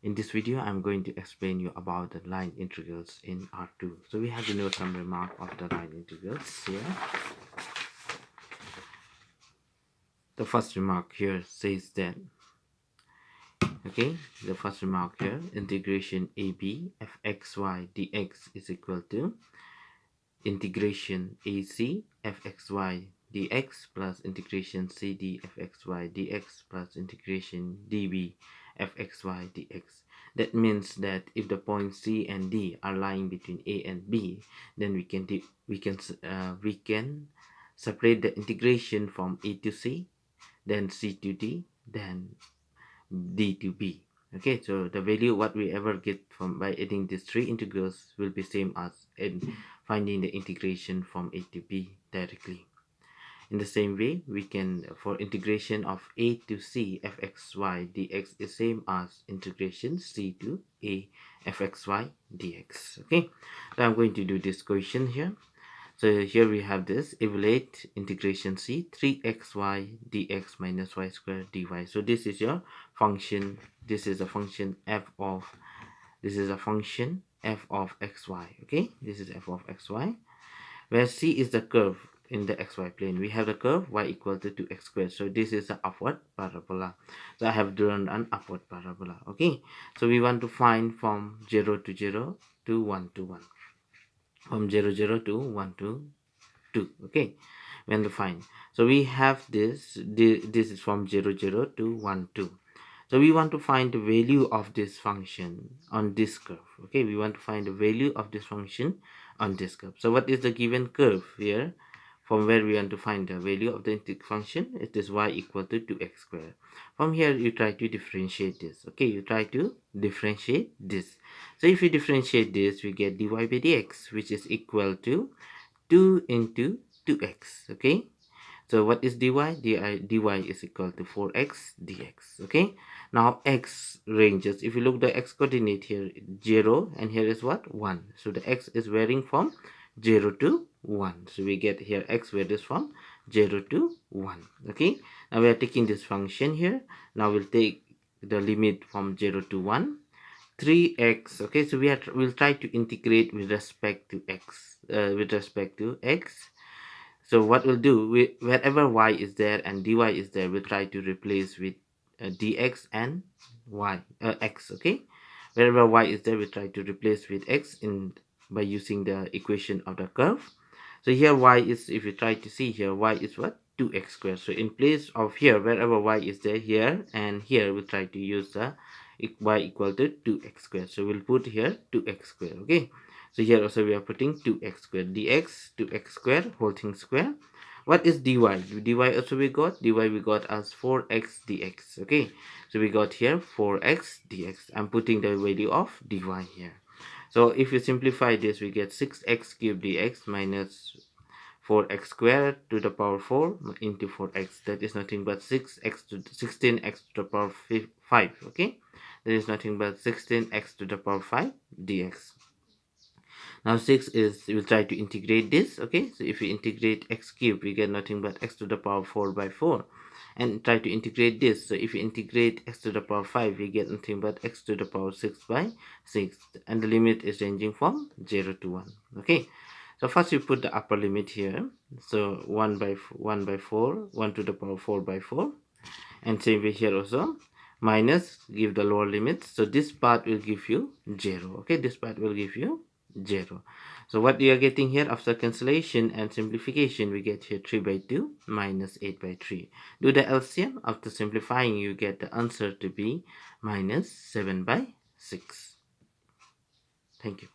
In this video, I'm going to explain you about the line integrals in R2. So we have to know some remark of the line integrals here. The first remark here says that, okay, the first remark here, integration AB fxy dx is equal to integration AC fxy dx plus integration CD fxy dx plus integration DB fxy dx. That means that if the points C and D are lying between A and B, then we can separate the integration from A to C, then C to D, then D to B. Okay, so the value what we ever get from by adding these three integrals will be same as in finding the integration from A to B directly. In the same way, we can, for integration of A to C fxy dx is same as integration C to A fxy dx. Okay, so I'm going to do this question here. So here we have this evaluate integration C 3xy dx minus y squared dy. So this is your function. This is a function f of xy. Okay, this is f of xy, where C is the curve in the xy plane. We have the curve y equal to 2x squared. So this is the upward parabola. So I have drawn an upward parabola. Okay, so we want to find from 0 to 0 to 1 to 1. From 0 0 to 1 to 2. Okay, we want to find. So we have this is from 0 0 to 1 2. So we want to find the value of this function on this curve. Okay, we want to find the value of this function on this curve. So what is the given curve here? From where we want to find the value of the function, it is y equal to 2x squared. From here, you try to differentiate this. Okay, you try to differentiate this. So if you differentiate this, we get dy by dx, which is equal to 2 into 2x. Okay, so what is dy? dy is equal to 4x dx. Okay, now x ranges. If you look the x coordinate here, 0, and here is what? 1. So the x is varying from 0 to 1. So we get here x varies from 0 to 1. Okay, now we are taking this function here. Now we'll take the limit from 0 to 1. 3x. Okay, so we'll try to integrate with respect to x. So what we'll do, wherever y is there and dy is there, we'll try to replace with dx and x. Okay, wherever y is there, we try to replace with x by using the equation of the curve. So here y is, if you try to see here, y is what? 2x squared. So in place of here, wherever y is there, here and here, we'll try to use the y equal to 2x squared. So we'll put here 2x squared. Okay, so here also we are putting 2x squared, dx 2x squared whole thing square. What is dy? dy also we got as 4x dx. Okay, so we got here 4x dx. I'm putting the value of dy here. So if you simplify this, we get 6x cubed dx minus 4x squared to the power 4 into 4x. That is nothing but 6x to 16x to the power 5. Okay, that is nothing but 16x to the power 5 dx. Now 6 is, we'll try to integrate this. Okay, so if we integrate x cubed, we get nothing but x to the power 4 by 4, and try to integrate this. So if we integrate x to the power 5, we get nothing but x to the power 6 by 6, and the limit is ranging from 0 to 1. Okay, so first we put the upper limit here. So 1 by 4, 1 to the power 4 by 4, and same way here also, minus, give the lower limit. So this part will give you 0. Okay, this part will give you 0. So what you are getting here after cancellation and simplification, we get here 3 by 2 minus 8 by 3. Do the LCM. After simplifying, you get the answer to be minus 7 by 6. Thank you.